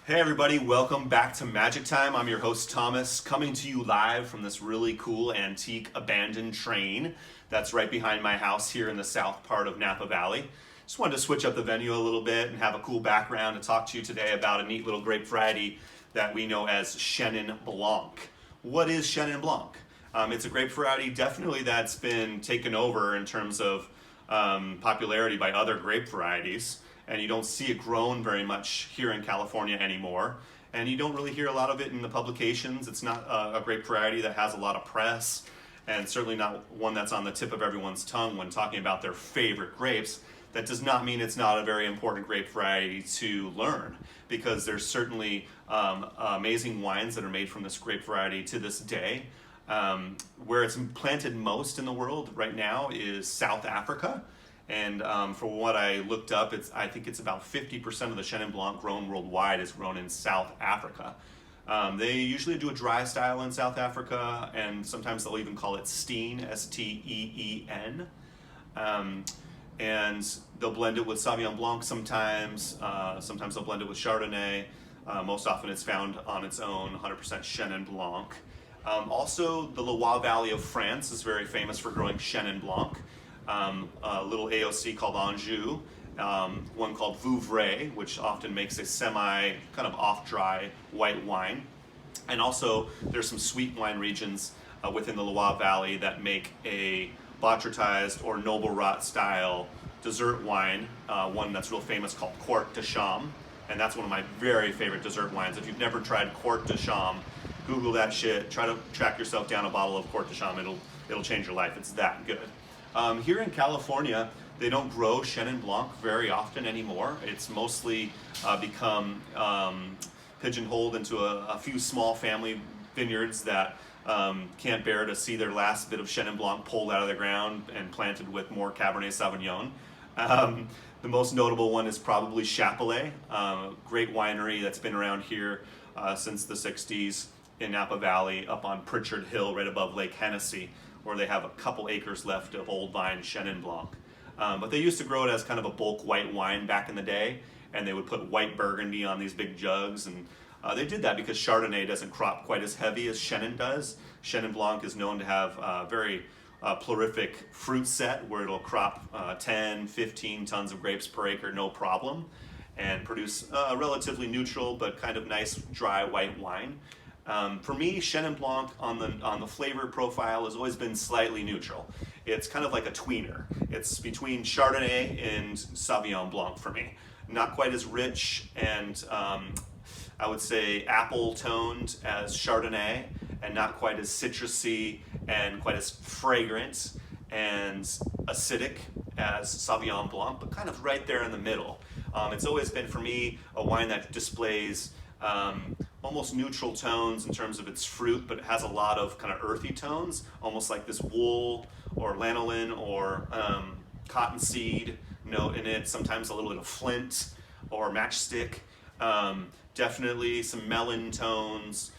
Hey everybody, welcome back to Magic Time. I'm your host Thomas, coming to you live from this really cool antique abandoned train that's right behind my house here in the south part of Napa Valley. Just wanted to switch up the venue a little bit and have a cool background to talk to you today about a neat little grape variety that we know as Chenin Blanc. What is Chenin Blanc? It's a grape variety definitely that's been taken over in terms of popularity by other grape varieties, and you don't see it grown very much here in California anymore. And you don't really hear a lot of it in the publications. It's not a grape variety that has a lot of press, and certainly not one that's on the tip of everyone's tongue when talking about their favorite grapes. That does not mean it's not a very important grape variety to learn, because there's certainly amazing wines that are made from this grape variety to this day. Where it's planted most in the world right now is South Africa. And for what I looked up, I think it's about 50% of the Chenin Blanc grown worldwide is grown in South Africa. They usually do a dry style in South Africa, and sometimes they'll even call it Steen, S-T-E-E-N. And they'll blend it with Sauvignon Blanc sometimes. Sometimes they'll blend it with Chardonnay. Most often it's found on its own, 100% Chenin Blanc. Also, the Loire Valley of France is very famous for growing Chenin Blanc. A little AOC called Anjou, one called Vouvray, which often makes a semi kind of off-dry white wine. And also there's some sweet wine regions within the Loire Valley that make a botrytized or noble rot style dessert wine, one that's real famous called Court de Cham, and that's one of my very favorite dessert wines. If you've never tried Court de Cham, Google that shit, try to track yourself down a bottle of Court de Cham, it'll change your life, it's that good. Here in California, they don't grow Chenin Blanc very often anymore. It's mostly become pigeonholed into a few small family vineyards that can't bear to see their last bit of Chenin Blanc pulled out of the ground and planted with more Cabernet Sauvignon. The most notable one is probably Chapelet, great winery that's been around here since the 60s in Napa Valley, up on Pritchard Hill right above Lake Hennessy, where they have a couple acres left of old vine Chenin Blanc. But they used to grow it as kind of a bulk white wine back in the day, and they would put white Burgundy on these big jugs, and they did that because Chardonnay doesn't crop quite as heavy as Chenin does. Chenin Blanc is known to have a very prolific fruit set where it'll crop 10, 15 tons of grapes per acre, no problem, and produce a relatively neutral but kind of nice dry white wine. For me, Chenin Blanc on the flavor profile has always been slightly neutral. It's kind of like a tweener. It's between Chardonnay and Sauvignon Blanc for me. Not quite as rich and I would say apple toned as Chardonnay, and not quite as citrusy and quite as fragrant and acidic as Sauvignon Blanc, but kind of right there in the middle. It's always been for me a wine that displays almost neutral tones in terms of its fruit, but it has a lot of kind of earthy tones, almost like this wool or lanolin or cottonseed note in it, sometimes a little bit of flint or matchstick. Definitely some melon tones.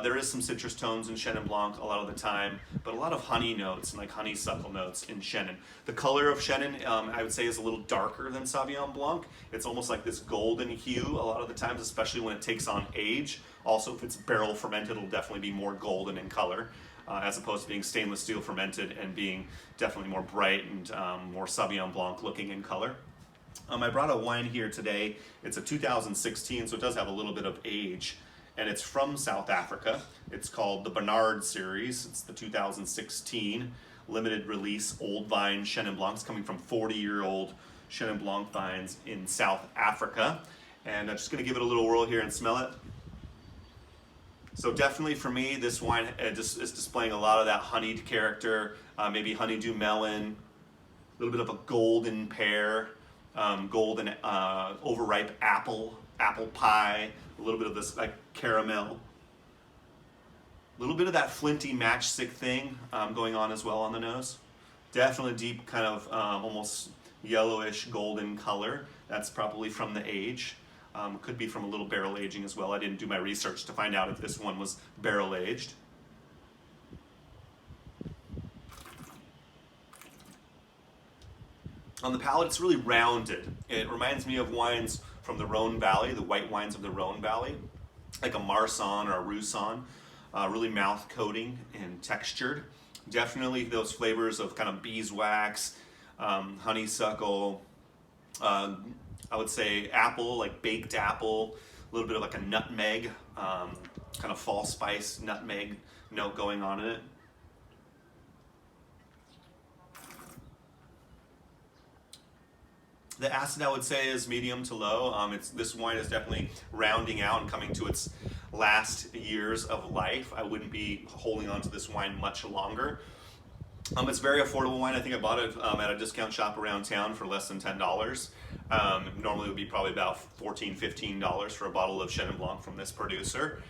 There is some citrus tones in Chenin Blanc a lot of the time, but a lot of honey notes and like honeysuckle notes in Chenin. The color of Chenin, I would say, is a little darker than Sauvignon Blanc. It's almost like this golden hue a lot of the times, especially when it takes on age. Also, if it's barrel fermented, it'll definitely be more golden in color, as opposed to being stainless steel fermented and being definitely more bright and more Sauvignon Blanc looking in color. I brought a wine here today. It's a 2016, so it does have a little bit of age, and it's from South Africa. It's called the Bernard series. It's the 2016 limited release old vine Chenin Blancs, coming from 40-year-old Chenin Blanc vines in South Africa. And I'm just going to give it a little whirl here and smell it. So definitely for me, this wine just is displaying a lot of that honeyed character, maybe honeydew melon, a little bit of a golden pear, golden overripe apple pie, a little bit of this like caramel, a little bit of that flinty matchstick thing going on as well on the nose. Definitely deep kind of almost yellowish golden color. That's probably from the age. Could be from a little barrel aging as well. I didn't do my research to find out if this one was barrel aged. On the palate, it's really rounded. It reminds me of wines from the Rhone Valley, the white wines of the Rhone Valley, like a Marsanne or a Roussanne, really mouth coating and textured. Definitely those flavors of kind of beeswax, honeysuckle, I would say apple, like baked apple, a little bit of like a nutmeg, kind of fall spice nutmeg note going on in it. The acid, I would say, is medium to low. This wine is definitely rounding out and coming to its last years of life. I wouldn't be holding on to this wine much longer. It's very affordable wine. I think I bought it at a discount shop around town for less than $10. Normally it would be probably about $14, $15 for a bottle of Chenin Blanc from this producer.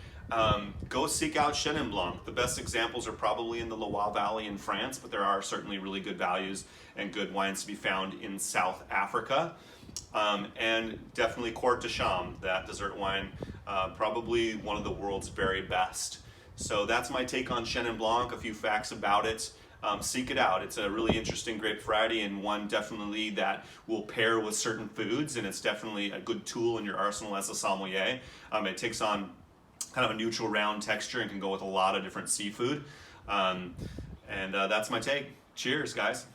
Go seek out Chenin Blanc. The best examples are probably in the Loire Valley in France, but there are certainly really good values and good wines to be found in South Africa. And definitely Court de Cham, that dessert wine, probably one of the world's very best. So that's my take on Chenin Blanc, a few facts about it. Seek it out. It's a really interesting grape variety, and one definitely that will pair with certain foods, and it's definitely a good tool in your arsenal as a sommelier. It takes on kind of a neutral round texture and can go with a lot of different seafood. And that's my take. Cheers, guys.